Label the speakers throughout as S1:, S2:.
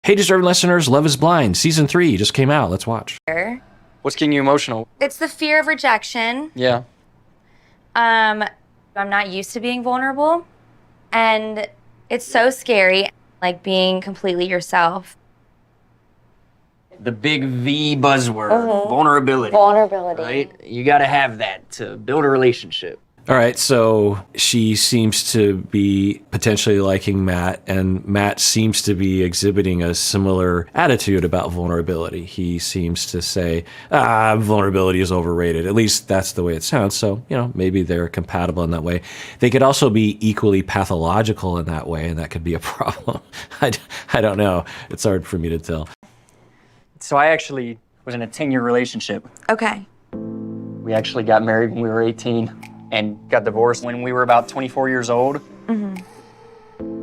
S1: Hey, Disturbing listeners, Love is Blind, Season 3 just came out. Let's watch.
S2: What's getting you emotional?
S3: It's the fear of rejection.
S2: Yeah.
S3: I'm not used to being vulnerable, and it's so scary, like being completely yourself.
S2: The big V buzzword, vulnerability.
S3: Vulnerability.
S2: Right? You gotta have that to build a relationship.
S1: All right, so she seems to be potentially liking Matt, and Matt seems to be exhibiting a similar attitude about vulnerability. He seems to say, vulnerability is overrated. At least that's the way it sounds. So, maybe they're compatible in that way. They could also be equally pathological in that way, and that could be a problem. I don't know. It's hard for me to tell.
S2: So I actually was in a 10-year relationship.
S3: Okay.
S2: We actually got married when we were 18 and got divorced when we were about 24 years old.
S3: Mm-hmm.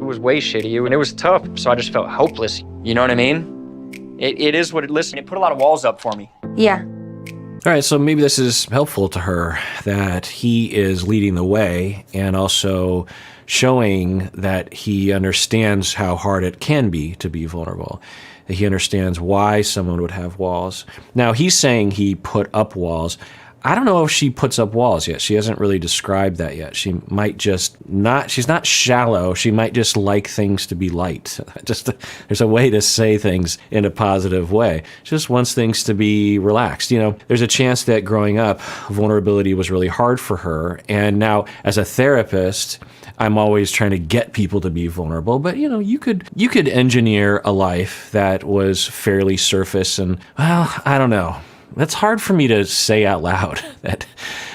S2: It was way shitty, and it was tough, so I just felt hopeless. You know what I mean? It is what it is. It put a lot of walls up for me.
S3: Yeah.
S1: All right, so maybe this is helpful to her, that he is leading the way and also showing that he understands how hard it can be to be vulnerable. That he understands why someone would have walls. Now, he's saying he put up walls. I don't know if she puts up walls yet. She hasn't really described that yet. She might just not, she's not shallow. She might just like things to be light. There's a way to say things in a positive way. She just wants things to be relaxed. There's a chance that growing up, vulnerability was really hard for her. And now as a therapist, I'm always trying to get people to be vulnerable, but you could engineer a life that was fairly surface and, well, I don't know. That's hard for me to say out loud, that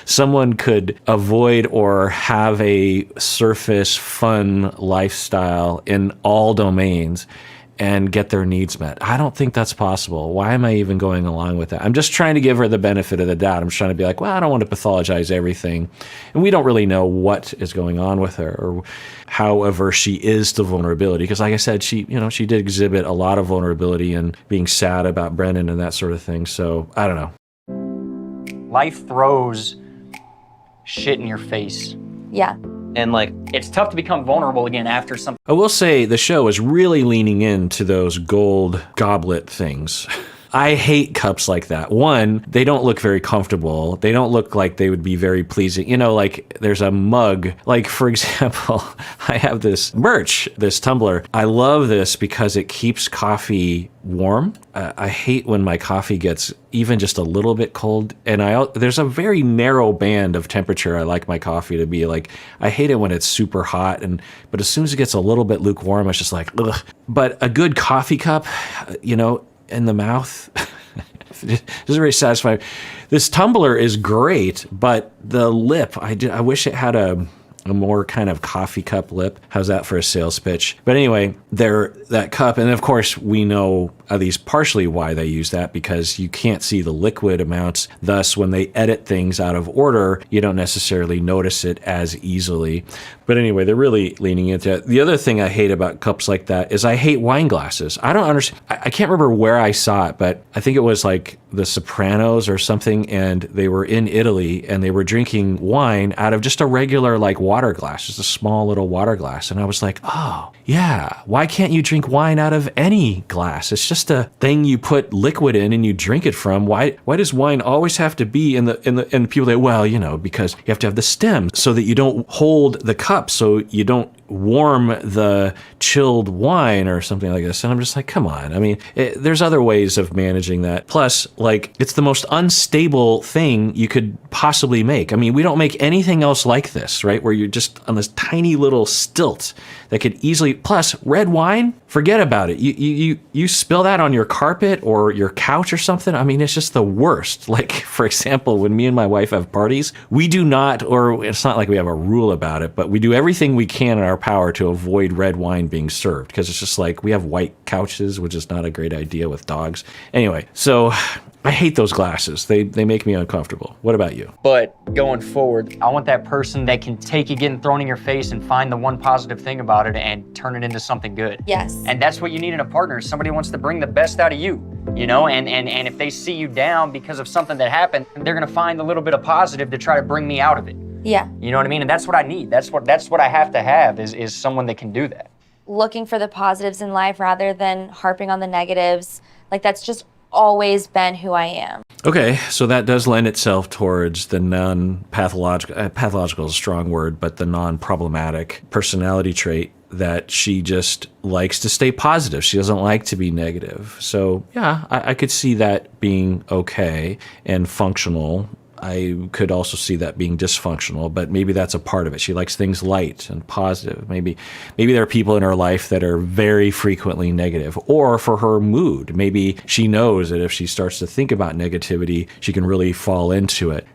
S1: someone could avoid or have a surface fun lifestyle in all domains and get their needs met. I don't think that's possible. Why am I even going along with that? I'm just trying to give her the benefit of the doubt. I'm just trying to be like, well, I don't want to pathologize everything. And we don't really know what is going on with her or how averse she is to vulnerability. Because like I said, she did exhibit a lot of vulnerability and being sad about Brennan and that sort of thing. So I don't know.
S2: Life throws shit in your face.
S3: Yeah.
S2: And it's tough to become vulnerable again after something.
S1: I will say the show is really leaning into those gold goblet things. I hate cups like that. One, they don't look very comfortable. They don't look like they would be very pleasing. There's a mug. Like, for example, I have this merch, this tumbler. I love this because it keeps coffee warm. I hate when my coffee gets even just a little bit cold. And there's a very narrow band of temperature I like my coffee to be. Like, I hate it when it's super hot. But as soon as it gets a little bit lukewarm, it's just like, ugh. But a good coffee cup, in the mouth, it's very satisfying. This tumbler is great, but the lip, I wish it had a more kind of coffee cup lip. How's that for a sales pitch? But anyway, that cup, and of course we know at least partially why they use that, because you can't see the liquid amounts. Thus, when they edit things out of order, you don't necessarily notice it as easily. But anyway, they're really leaning into it. The other thing I hate about cups like that is I hate wine glasses. I don't understand. I can't remember where I saw it, but I think it was like The Sopranos or something, and they were in Italy and they were drinking wine out of just a regular water glass, just a small little water glass. And I was like, oh, yeah, why can't you drink wine out of any glass? It's just a thing you put liquid in and you drink it from. Why does wine always have to be in the people say, well, because you have to have the stem so that you don't hold the cup, so you don't warm the chilled wine or something like this. And I'm just like, come on. I mean, there's other ways of managing that. Plus, it's the most unstable thing you could possibly make. I mean, we don't make anything else like this, right? Where you're just on this tiny little stilt that could easily, plus red wine, forget about it. You spill that on your carpet or your couch or something. I mean, it's just the worst. Like, for example, when me and my wife have parties, we do not, or it's not like we have a rule about it, but we do everything we can in our power to avoid red wine being served, because it's just like we have white couches, which is not a great idea with dogs. Anyway, so I hate those glasses. They make me uncomfortable. What about you?
S2: But going forward, I want that person that can take it getting thrown in your face and find the one positive thing about it and turn it into something good.
S3: Yes.
S2: And that's what you need in a partner. Somebody who wants to bring the best out of you, and if they see you down because of something that happened, they're gonna find a little bit of positive to try to bring me out of it.
S3: Yeah.
S2: You know what I mean? And that's what I need. That's what I have to have is someone that can do that.
S3: looking for the positives in life rather than harping on the negatives. Like, that's just always been who I am.
S1: Okay, so that does lend itself towards the non-pathological, pathological is a strong word, but the non-problematic personality trait that she just likes to stay positive. She doesn't like to be negative. So yeah, I could see that being okay and functional. I could also see that being dysfunctional, but maybe that's a part of it. She likes things light and positive. Maybe there are people in her life that are very frequently negative, or for her mood. Maybe she knows that if she starts to think about negativity, she can really fall into it.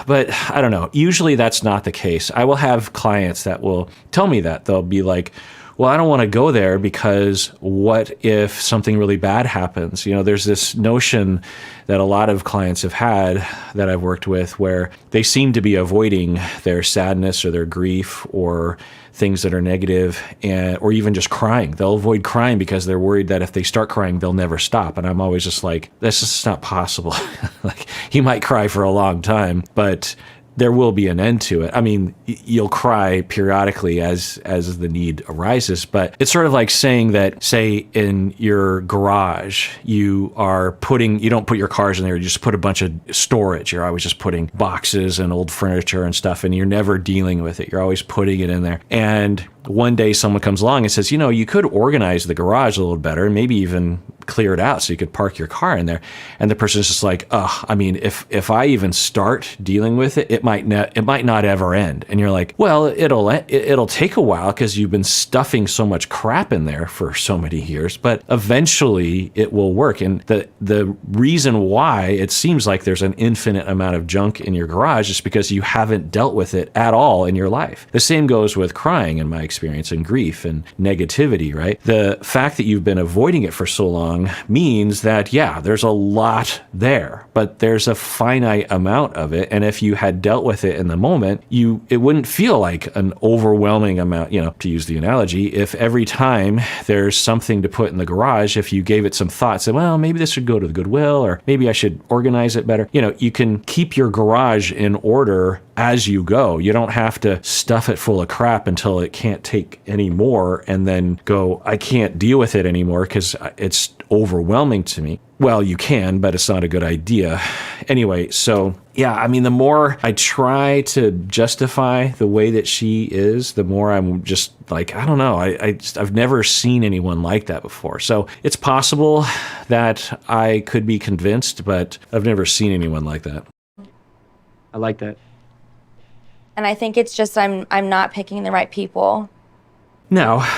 S1: But I don't know. Usually that's not the case. I will have clients that will tell me that. They'll be like, well, I don't want to go there because what if something really bad happens? There's this notion that a lot of clients have had that I've worked with where they seem to be avoiding their sadness or their grief or things that are negative, or even just crying. They'll avoid crying because they're worried that if they start crying, they'll never stop. And I'm always just like, that's just not possible. Like, you might cry for a long time, but there will be an end to it. I mean, you'll cry periodically as the need arises, but it's sort of like saying that, say, in your garage, you don't put your cars in there, you just put a bunch of storage. You're always just putting boxes and old furniture and stuff, and you're never dealing with it. You're always putting it in there. And one day someone comes along and says, you could organize the garage a little better, maybe even clear it out so you could park your car in there. And the person's just like, I mean, if I even start dealing with it, it might not ever end. And you're like, well, it'll take a while because you've been stuffing so much crap in there for so many years, but eventually it will work. And the reason why it seems like there's an infinite amount of junk in your garage is because you haven't dealt with it at all in your life. The same goes with crying, in my experience, and grief and negativity, right? The fact that you've been avoiding it for so long means that, yeah, there's a lot there, but there's a finite amount of it. And if you had dealt with it in the moment, it wouldn't feel like an overwhelming amount, to use the analogy. If every time there's something to put in the garage, if you gave it some thought, said, well, maybe this should go to the Goodwill, or maybe I should organize it better. You can keep your garage in order as you go. You don't have to stuff it full of crap until it can't take any more and then go, I can't deal with it anymore because it's overwhelming to me. Well, you can, but it's not a good idea. Anyway, so yeah, I mean, the more I try to justify the way that she is, the more I'm just like, I don't know. I've never seen anyone like that before. So it's possible that I could be convinced, but I've never seen anyone like that.
S2: I like that.
S3: And I think it's just I'm not picking the right people.
S1: Now,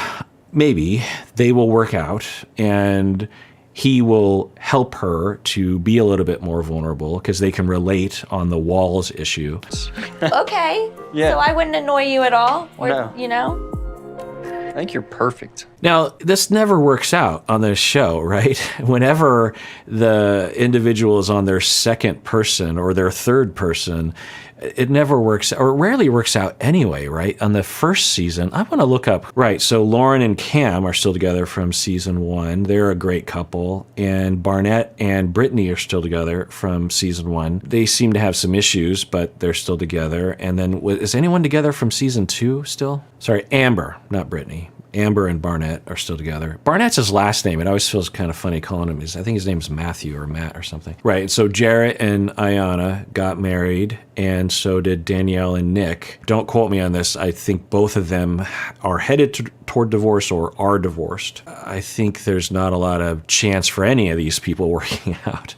S1: maybe they will work out and he will help her to be a little bit more vulnerable because they can relate on the walls issue.
S3: Okay.
S2: Yeah.
S3: So I wouldn't annoy you at all? Or,
S2: No. I think you're perfect.
S1: Now, this never works out on this show, right? Whenever the individual is on their second person or their third person, it never works, or rarely works out anyway, right? On the first season, I want to look up, right, so Lauren and Cam are still together from season 1. They're a great couple. And Barnett and Brittany are still together from season 1. They seem to have some issues, but they're still together. And then, is anyone together from season 2 still? Sorry, Amber, not Brittany. Amber and Barnett are still together. Barnett's his last name. It always feels kind of funny calling him. I think his name's Matthew or Matt or something. Right. So Jarrett and Ayana got married, and so did Danielle and Nick. Don't quote me on this. I think both of them are headed toward divorce or are divorced. I think there's not a lot of chance for any of these people working out.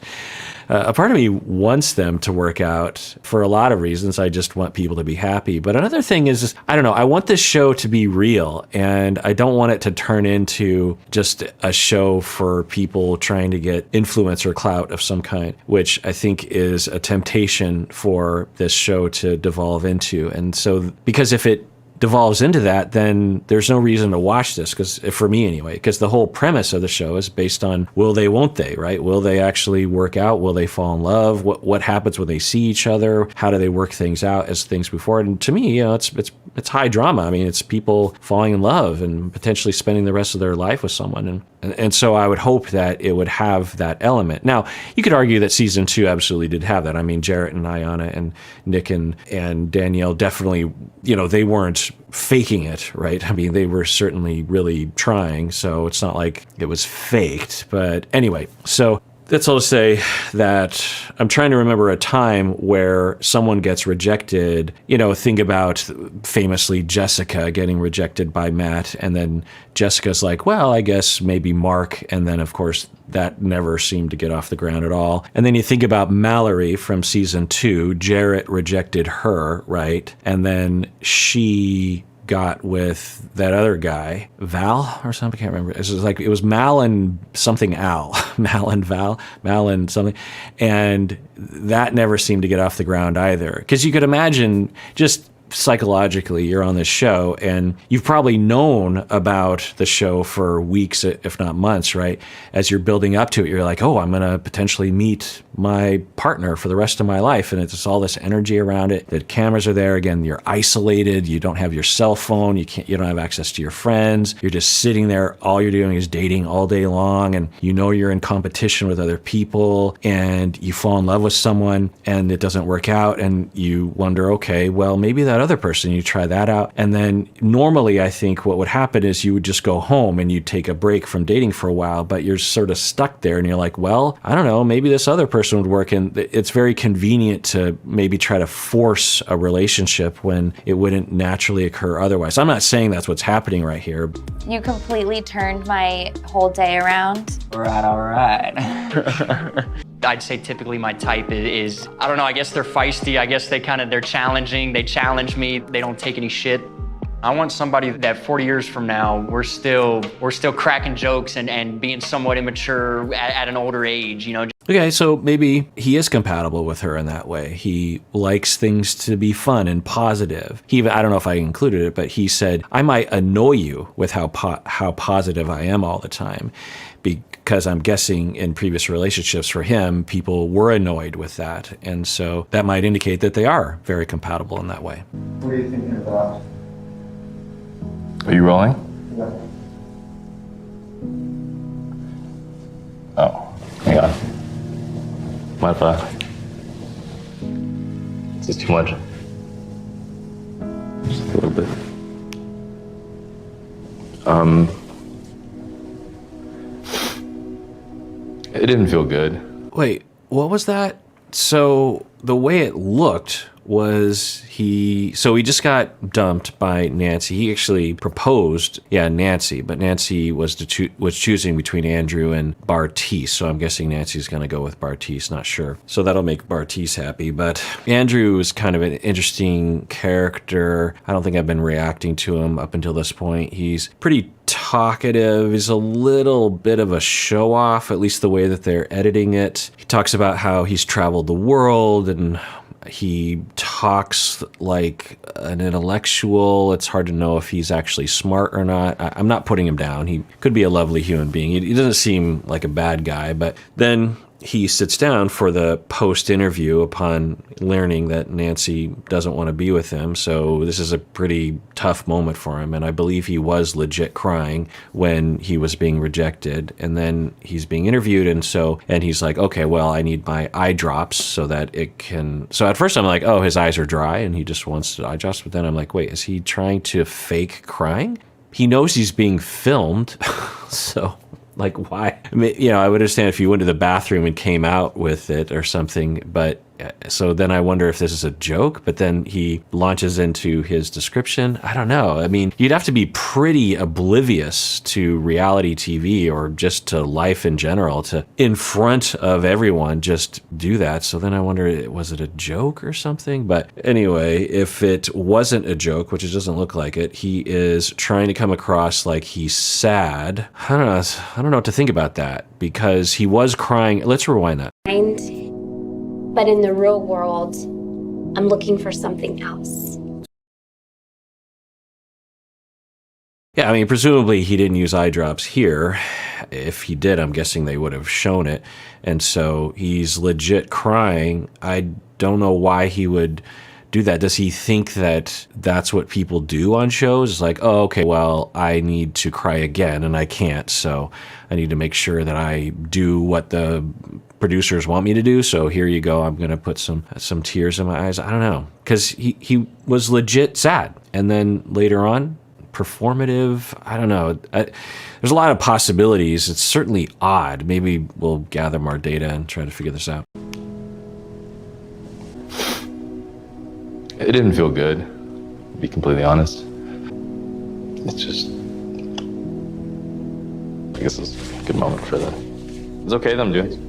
S1: A part of me wants them to work out for a lot of reasons. I just want people to be happy. But another thing is, I don't know, I want this show to be real, and I don't want it to turn into just a show for people trying to get influence or clout of some kind, which I think is a temptation for this show to devolve into. And so, because if it devolves into that, then there's no reason to watch this, because for me anyway, because the whole premise of the show is based on will they, won't they, right? Will they actually work out? Will they fall in love? What happens when they see each other? How do they work things out as things move forward? And to me, it's high drama. I mean, it's people falling in love and potentially spending the rest of their life with someone. And so I would hope that it would have that element. Now, you could argue that season 2 absolutely did have that. I mean, Jarrett and Ayana and Nick and Danielle definitely, they weren't weren't faking it, right? I mean, they were certainly really trying, so it's not like it was faked. But anyway, so that's all to say that I'm trying to remember a time where someone gets rejected. Think about famously Jessica getting rejected by Matt, and then Jessica's like, well, I guess maybe Mark. And then, of course, that never seemed to get off the ground at all. And then you think about Mallory from season 2. Jarrett rejected her, right? And then she got with that other guy, Val or something. I can't remember. It was Mal and something Al, Mal and Val, Mal and something, and that never seemed to get off the ground either. Because you could imagine, just psychologically, you're on this show and you've probably known about the show for weeks, if not months, right? As you're building up to it, you're like, oh, I'm going to potentially meet my partner for the rest of my life. And it's all this energy around it. The cameras are there. Again, you're isolated. You don't have your cell phone. You don't have access to your friends. You're just sitting there. All you're doing is dating all day long. And you're in competition with other people, and you fall in love with someone and it doesn't work out. And you wonder, okay, well, maybe that other person, you try that out. And then normally I think what would happen is you would just go home and you'd take a break from dating for a while, but you're sort of stuck there and you're like, well, I don't know, maybe this other person would work. And it's very convenient to maybe try to force a relationship when it wouldn't naturally occur otherwise. I'm not saying that's what's happening right here.
S3: You completely turned my whole day around.
S2: All right. I'd say typically my type is, I don't know, I guess they're feisty. I guess they're challenging. They challenge me. They don't take any shit. I want somebody that 40 years from now, we're still cracking jokes and being somewhat immature at an older age,
S1: Okay, so maybe he is compatible with her in that way. He likes things to be fun and positive. I don't know if I included it, but he said, I might annoy you with how positive I am all the time. Because I'm guessing in previous relationships for him, people were annoyed with that. And so that might indicate that they are very compatible in that way.
S4: What are you thinking about?
S5: Are you rolling?
S4: Yeah.
S5: Oh, hang on. Mind if Is this too much? Just a little bit. It didn't feel good.
S1: Wait, what was that? So the way it looked was he just got dumped by Nancy. He actually proposed, Nancy, but Nancy was choosing between Andrew and Bartise. So I'm guessing Nancy's going to go with Bartise, not sure. So that'll make Bartise happy. But Andrew is kind of an interesting character. I don't think I've been reacting to him up until this point. He's pretty talkative. He's a little bit of a show off, at least the way that they're editing it. He talks about how he's traveled the world and he talks like an intellectual. It's hard to know if he's actually smart or not. I'm not putting him down. He could be a lovely human being. He doesn't seem like a bad guy, but then he sits down for the post-interview upon learning that Nancy doesn't want to be with him. So this is a pretty tough moment for him. And I believe he was legit crying when he was being rejected. And then he's being interviewed. And he's like, okay, well, I need my eye drops so that it can. So at first I'm like, oh, his eyes are dry and he just wants eye drops. But then I'm like, wait, is he trying to fake crying? He knows he's being filmed. So like, why? I mean, I would understand if you went to the bathroom and came out with it or something, but so then I wonder if this is a joke, but then he launches into his description. I don't know. I mean, you'd have to be pretty oblivious to reality TV or just to life in general to, in front of everyone, just do that. So then I wonder, was it a joke or something? But anyway, if it wasn't a joke, which it doesn't look like it, he is trying to come across like he's sad. I don't know what to think about that because he was crying. Let's rewind that.
S6: But in the real world, I'm looking for something else.
S1: Yeah, I mean, presumably he didn't use eye drops here. If he did, I'm guessing they would have shown it. And so he's legit crying. I don't know why he would do that. Does he think that that's what people do on shows? It's like, oh, okay, well, I need to cry again and I can't. So I need to make sure that I do what the producers want me to do. So here you go. I'm going to put some tears in my eyes. I don't know. Because he was legit sad. And then later on, performative, I don't know. There's a lot of possibilities. It's certainly odd. Maybe we'll gather more data and try to figure this out.
S5: It didn't feel good, to be completely honest. It's just, I guess it's a good moment for that. It's okay that I'm doing it.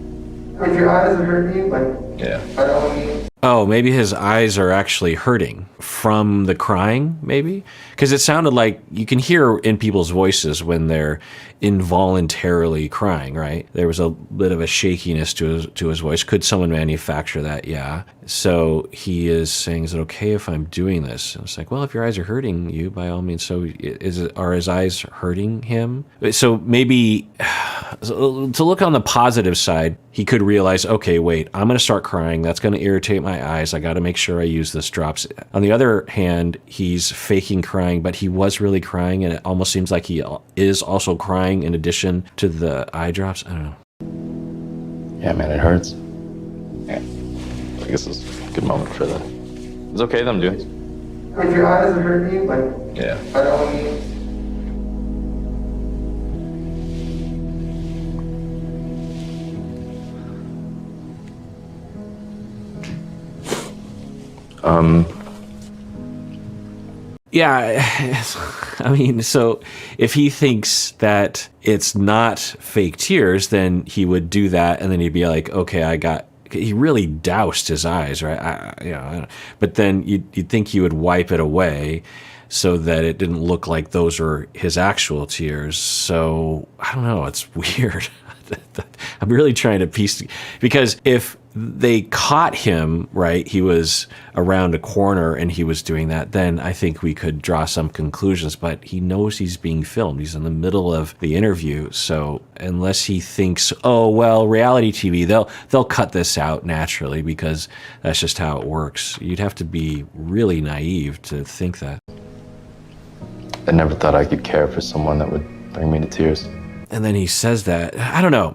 S4: If your eyes are hurting you, like,
S5: Yeah.
S4: I don't mean.
S1: Oh, maybe his eyes are actually hurting from the crying, maybe? Because it sounded like you can hear in people's voices when they're involuntarily crying, right? There was a bit of a shakiness to his voice. Could someone manufacture that? Yeah. So he is saying, is it okay if I'm doing this? And it's like, well, if your eyes are hurting you, by all means, so are his eyes hurting him? So maybe to look on the positive side, he could realize, okay, wait, I'm going to start crying. That's going to irritate my eyes. I got to make sure I use this drops. On the other hand, he's faking crying, but he was really crying, and it almost seems like he is also crying in addition to the eye drops. I don't know.
S5: Yeah, man, it hurts. Yeah. I guess it's a good moment for that. It's okay that I'm doing it.
S4: If your eyes are hurting you, like,
S5: Yeah.
S4: I don't mean.
S1: Yeah, I mean, so if he thinks that it's not fake tears, then he would do that, and then he'd be like, okay, he really doused his eyes, right? I don't know. But then you'd think he would wipe it away so that it didn't look like those were his actual tears. So I don't know, it's weird. I'm really trying to piece, because if they caught him, right, he was around a corner and he was doing that, then I think we could draw some conclusions. But he knows he's being filmed. He's in the middle of the interview. So unless he thinks, oh, well, reality TV, they'll cut this out naturally because that's just how it works. You'd have to be really naive to think that.
S5: I never thought I could care for someone that would bring me to tears.
S1: And then he says that, I don't know,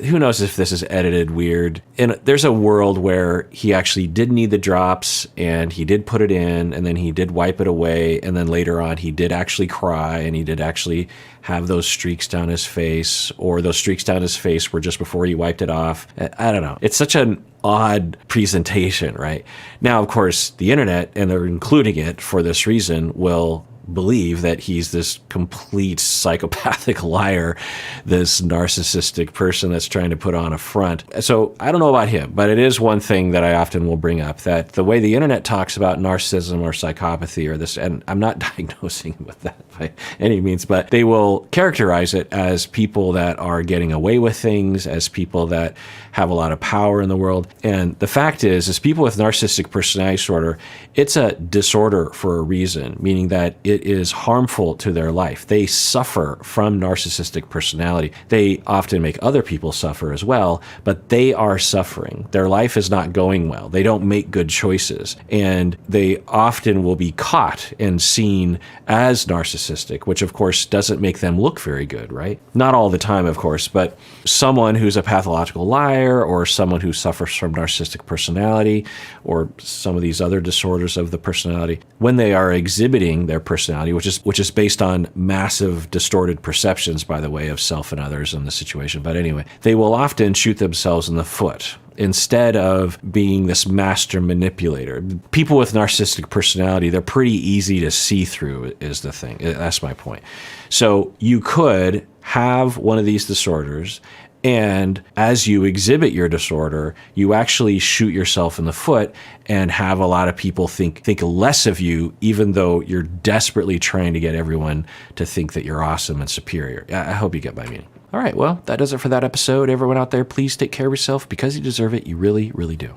S1: who knows if this is edited weird. And there's a world where he actually did need the drops and he did put it in and then he did wipe it away. And then later on, he did actually cry and he did actually have those streaks down his face, or those streaks down his face were just before he wiped it off. I don't know. It's such an odd presentation, right? Now, of course, the internet, and they're including it for this reason, will believe that he's this complete psychopathic liar, this narcissistic person that's trying to put on a front. So I don't know about him, but it is one thing that I often will bring up, that the way the internet talks about narcissism or psychopathy or this, and I'm not diagnosing with that by any means, but they will characterize it as people that are getting away with things, as people that have a lot of power in the world. And the fact is people with narcissistic personality disorder, it's a disorder for a reason, meaning that it is harmful to their life. They suffer from narcissistic personality. They often make other people suffer as well, but they are suffering. Their life is not going well. They don't make good choices. And they often will be caught and seen as narcissistic, which of course doesn't make them look very good, right? Not all the time, of course, but someone who's a pathological liar or someone who suffers from narcissistic personality or some of these other disorders of the personality, when they are exhibiting their personality, which is based on massive distorted perceptions, by the way, of self and others in the situation. But anyway, they will often shoot themselves in the foot instead of being this master manipulator. People with narcissistic personality, they're pretty easy to see through, is the thing. That's my point. So you could have one of these disorders, and as you exhibit your disorder, you actually shoot yourself in the foot and have a lot of people think less of you, even though you're desperately trying to get everyone to think that you're awesome and superior. I hope you get my meaning. All right, well, that does it for that episode. Everyone out there, please take care of yourself because you deserve it. You really, really do.